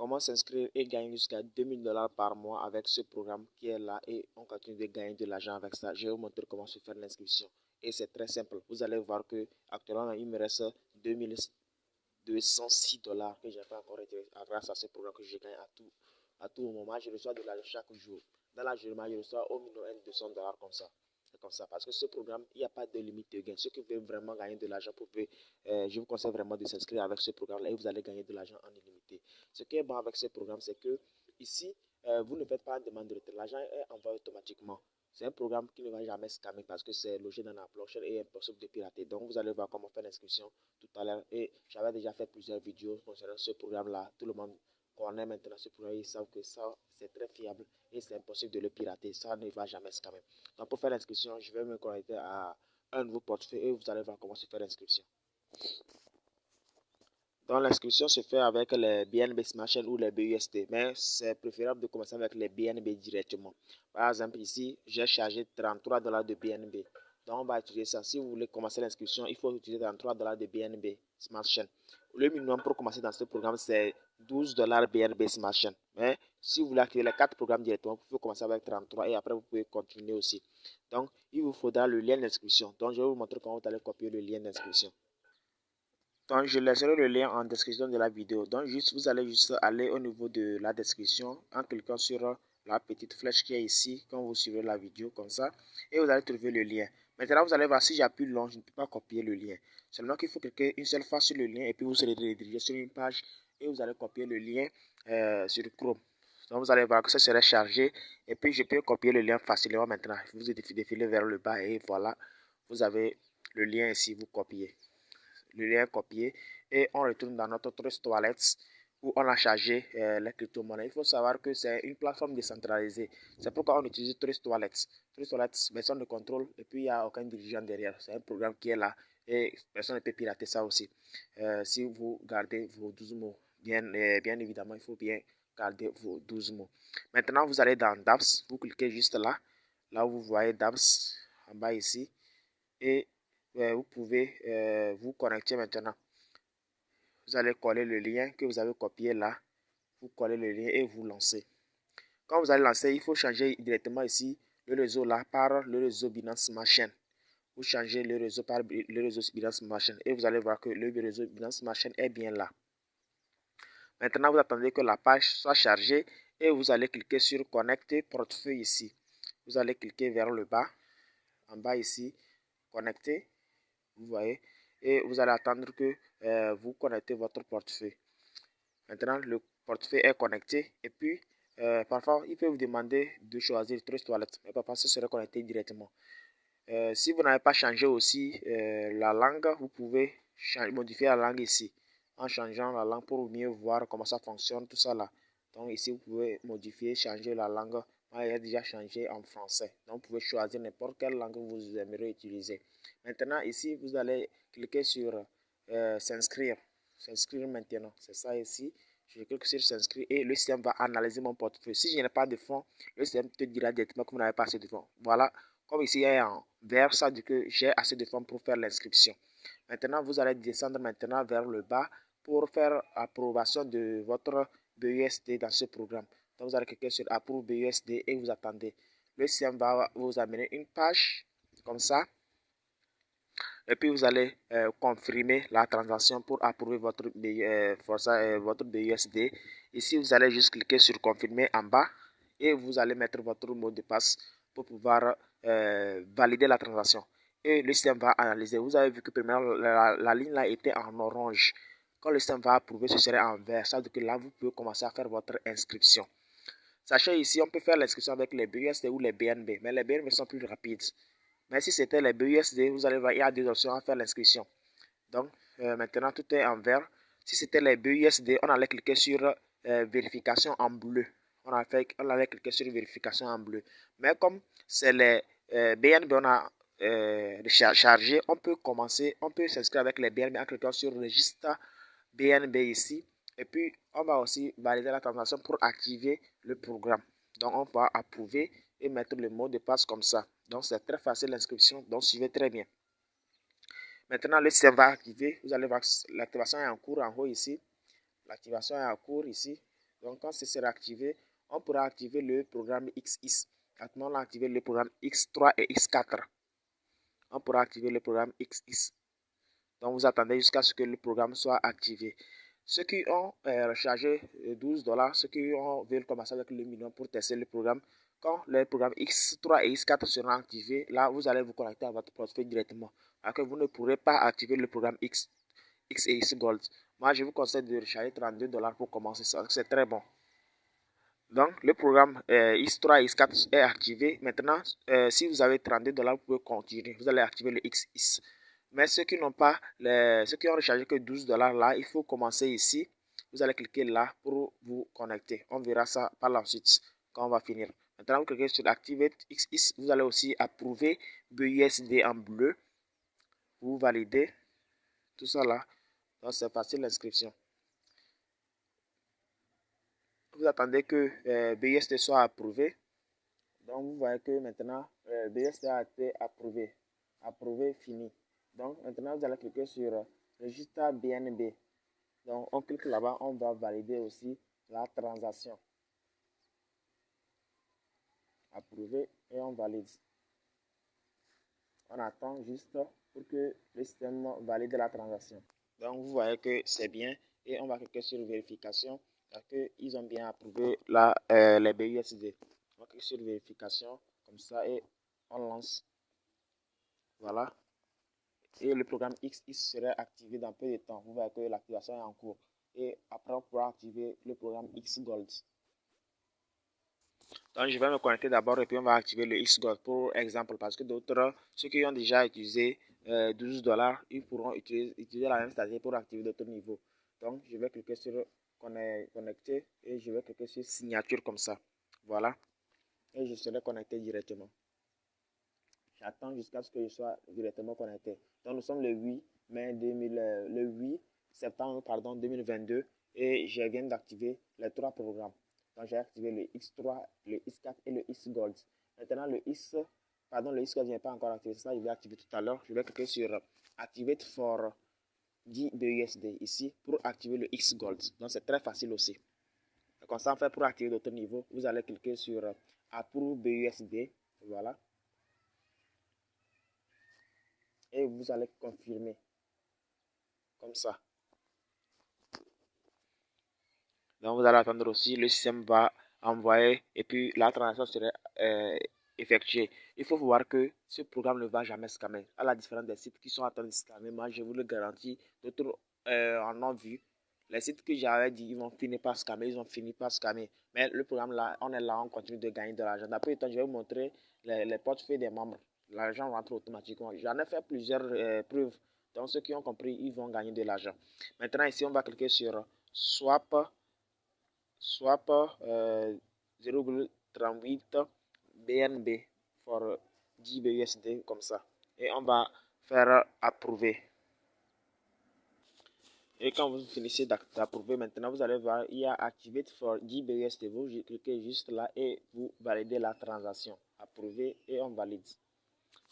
comment s'inscrire et gagner jusqu'à 2000 $ par mois avec ce programme qui est là et on continue de gagner de l'argent avec ça. Je vais vous montrer comment se faire l'inscription et c'est très simple. Vous allez voir que actuellement il me reste 2206 $ que j'ai pas encore retiré grâce à ce programme que je gagne à tout moment. Je reçois de l'argent chaque jour. Dans la journée, je reçois au minimum 200 $ comme ça. C'est comme ça parce que ce programme, il n'y a pas de limite de gain. Ceux qui veulent vraiment gagner de l'argent, je vous conseille vraiment de s'inscrire avec ce programme-là et vous allez gagner de l'argent en illimité. Ce qui est bon avec ce programme, c'est que ici, vous ne faites pas une demande de retrait. L'argent est envoyé automatiquement. C'est un programme qui ne va jamais scammer parce que c'est logé dans la blockchain et impossible de pirater. Donc, vous allez voir comment faire l'inscription tout à l'heure. Et j'avais déjà fait plusieurs vidéos concernant ce programme-là. Tout le monde connaît maintenant ce programme. Ils savent que ça, c'est très fiable et c'est impossible de le pirater. Ça ne va jamais scammer. Donc, pour faire l'inscription, je vais me connecter à un nouveau portefeuille et vous allez voir comment se faire l'inscription. Donc, l'inscription se fait avec les BNB Smart Chain ou les BUSD, mais c'est préférable de commencer avec les BNB directement. Par exemple, ici, j'ai chargé 33 $ de BNB. Donc, on va utiliser ça. Si vous voulez commencer l'inscription, il faut utiliser 33 $ de BNB Smart Chain. Le minimum pour commencer dans ce programme, c'est 12 $ BNB Smart Chain. Mais si vous voulez activer les 4 programmes directement, vous pouvez commencer avec 33 et après, vous pouvez continuer aussi. Donc, il vous faudra le lien d'inscription. Donc, je vais vous montrer comment vous allez copier le lien d'inscription. Donc, je laisserai le lien en description de la vidéo. Donc, vous allez juste aller au niveau de la description en cliquant sur la petite flèche qui est ici, quand vous suivez la vidéo comme ça, et vous allez trouver le lien. Maintenant, vous allez voir, si j'appuie long, je ne peux pas copier le lien. Seulement qu'il faut cliquer une seule fois sur le lien et puis vous serez redirigé sur une page et vous allez copier le lien sur Chrome. Donc, vous allez voir que ça serait chargé et puis je peux copier le lien facilement maintenant. Vous défilez vers le bas et voilà, vous avez le lien ici, vous copiez. Le lien copié et on retourne dans notre Trust Wallet où on a chargé les crypto-monnaies. Il faut savoir que c'est une plateforme décentralisée. C'est pourquoi on utilise Trust Wallet. Trust Wallet, personne ne contrôle et puis il n'y a aucun dirigeant derrière. C'est un programme qui est là et personne ne peut pirater ça aussi. Si vous gardez vos 12 mots, bien évidemment, il faut bien garder vos 12 mots. Maintenant, vous allez dans dApps, vous cliquez juste là, là où vous voyez dApps en bas ici et vous pouvez vous connecter maintenant. Vous allez coller le lien que vous avez copié là. Vous collez le lien et vous lancez. Quand vous allez lancer, il faut changer directement ici le réseau là par le réseau Binance Smart Chain. Vous changez le réseau par le réseau Binance Smart Chain et vous allez voir que le réseau Binance Smart Chain est bien là. Maintenant, vous attendez que la page soit chargée et vous allez cliquer sur Connecter portefeuille ici. Vous allez cliquer vers le bas, en bas ici, Connecter. Vous voyez, et vous allez attendre que vous connectez votre portefeuille. Maintenant, le portefeuille est connecté et puis parfois, il peut vous demander de choisir Trust Wallet, mais parfois, ce serait connecté directement. Si vous n'avez pas changé aussi la langue, vous pouvez modifier la langue ici en changeant la langue pour mieux voir comment ça fonctionne, tout ça là. Donc ici, vous pouvez modifier, changer la langue. Moi, il a déjà changé en français. Donc, vous pouvez choisir n'importe quelle langue vous aimeriez utiliser. Maintenant, ici, vous allez cliquer sur s'inscrire. S'inscrire maintenant. C'est ça ici. Je clique sur s'inscrire et le système va analyser mon portefeuille. Si je n'ai pas de fonds, le système te dira directement que vous n'avez pas assez de fonds. Voilà. Comme ici, il est en vert, ça dit que j'ai assez de fonds pour faire l'inscription. Maintenant, vous allez descendre maintenant vers le bas pour faire approbation de votre BUSD dans ce programme. Donc, vous allez cliquer sur Approve BUSD et vous attendez. Le système va vous amener une page comme ça. Et puis, vous allez confirmer la transaction pour approuver votre BUSD. Ici, vous allez juste cliquer sur Confirmer en bas et vous allez mettre votre mot de passe pour pouvoir valider la transaction. Et le système va analyser. Vous avez vu que premièrement, la ligne là était en orange. Quand le système va approuver, ce serait en vert. Ça veut dire que là, vous pouvez commencer à faire votre inscription. Sachez ici, on peut faire l'inscription avec les BUSD ou les BNB, mais les BNB sont plus rapides. Mais si c'était les BUSD, vous allez voir, il y a deux options à faire l'inscription. Donc, maintenant, tout est en vert. Si c'était les BUSD, on allait cliquer sur vérification en bleu. On allait cliquer sur vérification en bleu. Mais comme c'est les BNB, on a chargé, on peut s'inscrire avec les BNB en cliquant sur registre BNB ici. Et puis, on va aussi valider la transaction pour activer le programme. Donc, on va approuver et mettre le mot de passe comme ça. Donc, c'est très facile l'inscription. Donc, suivez très bien. Maintenant, le système va activer. Vous allez voir que l'activation est en cours en haut ici. L'activation est en cours ici. Donc, quand ce sera activé, on pourra activer le programme XIS. Actuellement, on a activé le programme X3 et X4. On pourra activer le programme XIS. Donc, vous attendez jusqu'à ce que le programme soit activé. Ceux qui ont rechargé $12, ceux qui veulent commencer avec le million pour tester le programme, quand les programmes X3 et X4 seront activés, là, vous allez vous connecter à votre portefeuille directement. Alors que vous ne pourrez pas activer le programme X et X Gold. Moi, je vous conseille de recharger $32 pour commencer ça. C'est très bon. Donc, le programme X3 et X4 est activé. Maintenant, si vous avez $32, vous pouvez continuer. Vous allez activer le XIS. Mais ceux qui n'ont pas, ceux qui ont rechargé que $12 là, il faut commencer ici. Vous allez cliquer là pour vous connecter. On verra ça par la suite quand on va finir. Maintenant, vous cliquez sur Activate XIS. Vous allez aussi approuver BUSD en bleu. Vous validez tout ça là. Donc, c'est facile l'inscription. Vous attendez que BUSD soit approuvé. Donc, vous voyez que maintenant, BUSD a été approuvé. Approuvé, fini. Donc, maintenant, vous allez cliquer sur Register BNB. Donc, on clique là-bas, on va valider aussi la transaction. Approuvé et on valide. On attend juste pour que le système valide la transaction. Donc, vous voyez que c'est bien et on va cliquer sur vérification parce qu'ils ont bien approuvé les BUSD. On va cliquer sur vérification comme ça et on lance. Voilà. Et le programme XIS serait activé dans peu de temps. Vous voyez que l'activation est en cours. Et après, on pourra activer le programme X Gold. Donc, je vais me connecter d'abord et puis on va activer le X Gold pour exemple. Parce que d'autres, ceux qui ont déjà utilisé $12, ils pourront utiliser la même stratégie pour activer d'autres niveaux. Donc, je vais cliquer sur connecter et je vais cliquer sur signature comme ça. Voilà. Et je serai connecté directement. J'attends jusqu'à ce que je sois directement connecté. Donc, nous sommes le 8 septembre 2022 et je viens d'activer les 3 programmes. Donc, j'ai activé le X3, le X4 et le X Gold. Maintenant, le X Gold n'est pas encore activé. C'est ça, je vais activer tout à l'heure. Je vais cliquer sur Activate for 10 BUSD ici pour activer le X Gold. Donc, c'est très facile aussi. Comme ça, en fait, pour activer d'autres niveaux, vous allez cliquer sur Approve BUSD. Voilà. Et vous allez confirmer comme ça. Donc vous allez attendre aussi, le système va envoyer et puis la transaction sera effectuée. Il faut voir que ce programme ne va jamais scammer. À la différence des sites qui sont en train de scammer, moi je vous le garantis, d'autres en ont vu. Les sites que j'avais dit, ils vont finir par scammer, ils ont fini par scammer. Mais le programme là, on est là, on continue de gagner de l'argent. D'après le temps, je vais vous montrer les portefeuilles des membres. L'argent rentre automatiquement. J'en ai fait plusieurs preuves. Donc ceux qui ont compris, ils vont gagner de l'argent. Maintenant ici, on va cliquer sur Swap 0,38 BNB pour 10 BUSD comme ça. Et on va faire approuver. Et quand vous finissez d'approuver, maintenant vous allez voir, il y a Activate for 10 BUSD. Vous cliquez juste là et vous validez la transaction. Approuver et on valide.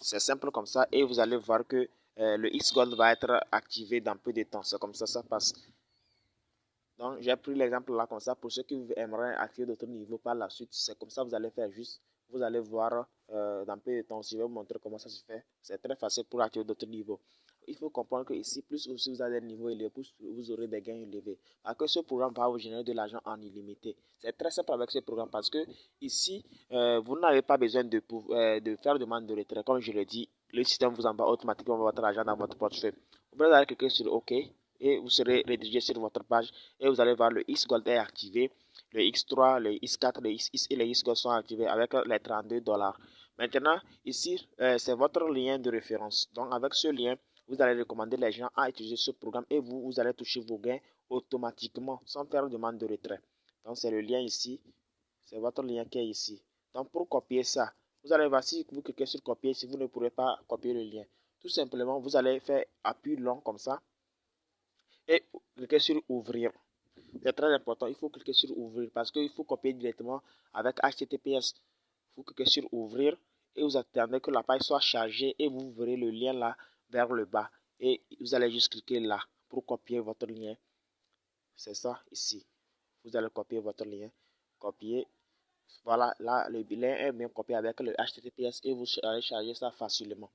C'est simple comme ça et vous allez voir que le X-Gold va être activé dans peu de temps. C'est comme ça ça passe. Donc, j'ai pris l'exemple là comme ça. Pour ceux qui aimeraient activer d'autres niveaux par la suite, c'est comme ça vous allez faire juste. Vous allez voir dans peu de temps. Je vais vous montrer comment ça se fait. C'est très facile pour activer d'autres niveaux. Il faut comprendre que ici, plus aussi vous avez des niveaux élevés, plus vous aurez des gains élevés. Parce que ce programme va vous générer de l'argent en illimité. C'est très simple avec ce programme parce que ici, vous n'avez pas besoin de faire demande de retrait. Comme je l'ai dit, le système vous envoie automatiquement votre argent dans votre portefeuille. Vous allez cliquer sur OK et vous serez redirigé sur votre page et vous allez voir le X-Gold est activé, le X3, le X4, le X et le X-Gold sont activés avec les $32. Maintenant, ici, c'est votre lien de référence. Donc, avec ce lien, vous allez recommander les gens à utiliser ce programme et vous allez toucher vos gains automatiquement sans faire de demande de retrait. Donc, c'est le lien ici. C'est votre lien qui est ici. Donc, pour copier ça, vous allez voir si vous cliquez sur copier, si vous ne pourrez pas copier le lien. Tout simplement, vous allez faire appui long comme ça et cliquer sur ouvrir. C'est très important, il faut cliquer sur ouvrir parce qu'il faut copier directement avec HTTPS. Il faut cliquer sur ouvrir et vous attendez que la page soit chargée et vous verrez le lien là vers le bas et vous allez juste cliquer là pour copier votre lien. C'est ça ici. Vous allez copier votre lien, copier. Voilà, là, le lien est bien copié avec le HTTPS et vous allez charger ça facilement.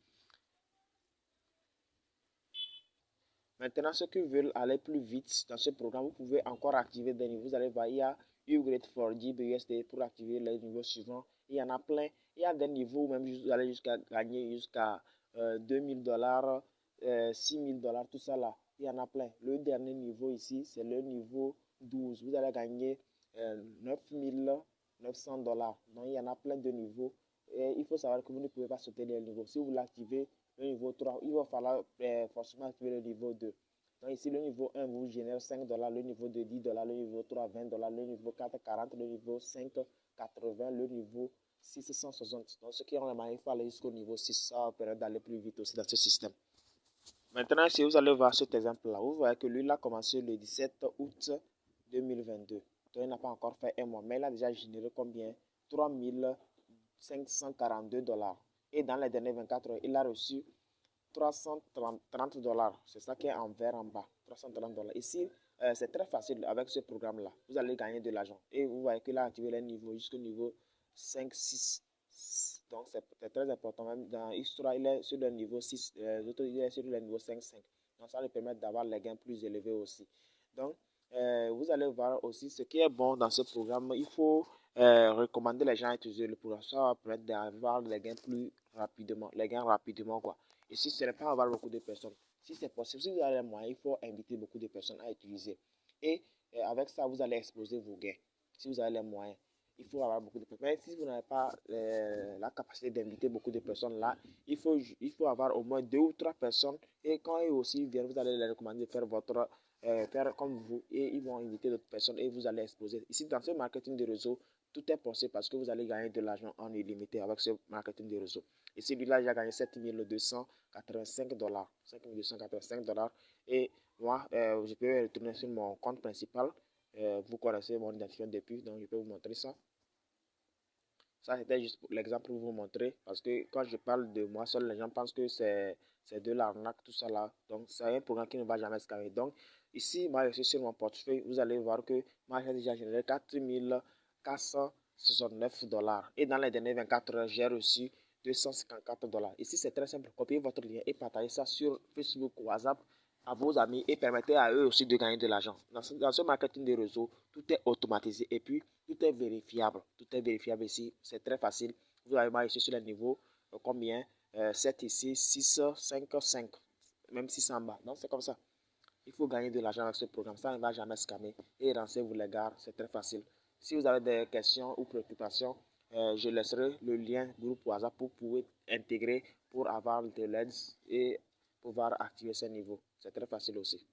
Maintenant, ceux qui veulent aller plus vite dans ce programme, vous pouvez encore activer des niveaux. Vous allez voir, il y a Upgrade for GBUSD pour activer les niveaux suivants. Il y en a plein. Il y a des niveaux où même vous allez jusqu'à gagner jusqu'à $2000, $6000, tout ça là. Il y en a plein. Le dernier niveau ici, c'est le niveau 12. Vous allez gagner 9900 $. Donc, il y en a plein de niveaux. Et il faut savoir que vous ne pouvez pas sauter les niveaux. Si vous l'activez, le niveau 3, il va falloir forcément activer le niveau 2. Donc ici, le niveau 1 vous génère $5, le niveau 2 $10, le niveau 3 $20, le niveau 4 40, le niveau 5 80, le niveau 6 160. Donc ceux qui ont les moyens, il faut aller jusqu'au niveau 6. Ça va permettre d'aller plus vite aussi dans ce système. Maintenant, si vous allez voir cet exemple-là, vous voyez que lui, il a commencé le 17 août 2022. Donc il n'a pas encore fait un mois, mais il a déjà généré combien? $3542. Et dans les dernières 24 heures, il a reçu $330. C'est ça qui est en vert en bas. $330. Ici, c'est très facile avec ce programme-là. Vous allez gagner de l'argent. Et vous voyez qu'il a activé les niveaux jusqu'au niveau 5, 6. Donc, c'est très important. Même dans Histoire, il est sur le niveau 6. Il est sur le niveau 5, 5. Donc, ça lui permet d'avoir les gains plus élevés aussi. Donc, vous allez voir aussi ce qui est bon dans ce programme. Il faut recommander les gens à utiliser le programme. Ça va permettre d'avoir les gains plus rapidement. Les gains rapidement, quoi. Et si ce n'est pas avoir beaucoup de personnes, si c'est possible, si vous avez les moyens, il faut inviter beaucoup de personnes à utiliser. Et avec ça, vous allez exploser vos gains. Si vous avez les moyens, il faut avoir beaucoup de personnes. Mais si vous n'avez pas la capacité d'inviter beaucoup de personnes là, il faut avoir au moins 2 ou 3 personnes. Et quand ils aussi viennent, vous allez les recommander de faire faire comme vous. Et ils vont inviter d'autres personnes et vous allez exploser. Ici, dans ce marketing de réseau, tout est possible parce que vous allez gagner de l'argent en illimité avec ce marketing de réseau. Et celui-là, j'ai gagné $7285. $5285. Et moi, je peux retourner sur mon compte principal. Vous connaissez mon identifiant depuis, donc je peux vous montrer ça. Ça, c'était juste l'exemple pour vous montrer. Parce que quand je parle de moi seul, les gens pensent que c'est de l'arnaque, tout ça là. Donc, c'est un programme qui ne va jamais se calmer. Donc, ici, moi, je suis sur mon portefeuille. Vous allez voir que moi, j'ai déjà généré $4469. Et dans les dernières 24 heures, j'ai reçu $254. Ici, c'est très simple. Copiez votre lien et partagez ça sur Facebook ou WhatsApp à vos amis et permettez à eux aussi de gagner de l'argent. Dans ce marketing de réseau, tout est automatisé et puis tout est vérifiable. Tout est vérifiable ici. C'est très facile. Vous allez voir ici sur le niveau combien 7 ici, 6, 5, 5. Même 6 en bas. Donc c'est comme ça. Il faut gagner de l'argent avec ce programme. Ça ne va jamais scammer. Et renseignez-vous les gars. C'est très facile. Si vous avez des questions ou préoccupations, je laisserai le lien groupe WhatsApp pour pouvoir intégrer pour avoir de l'aide et pouvoir activer ce niveau. C'est très facile aussi.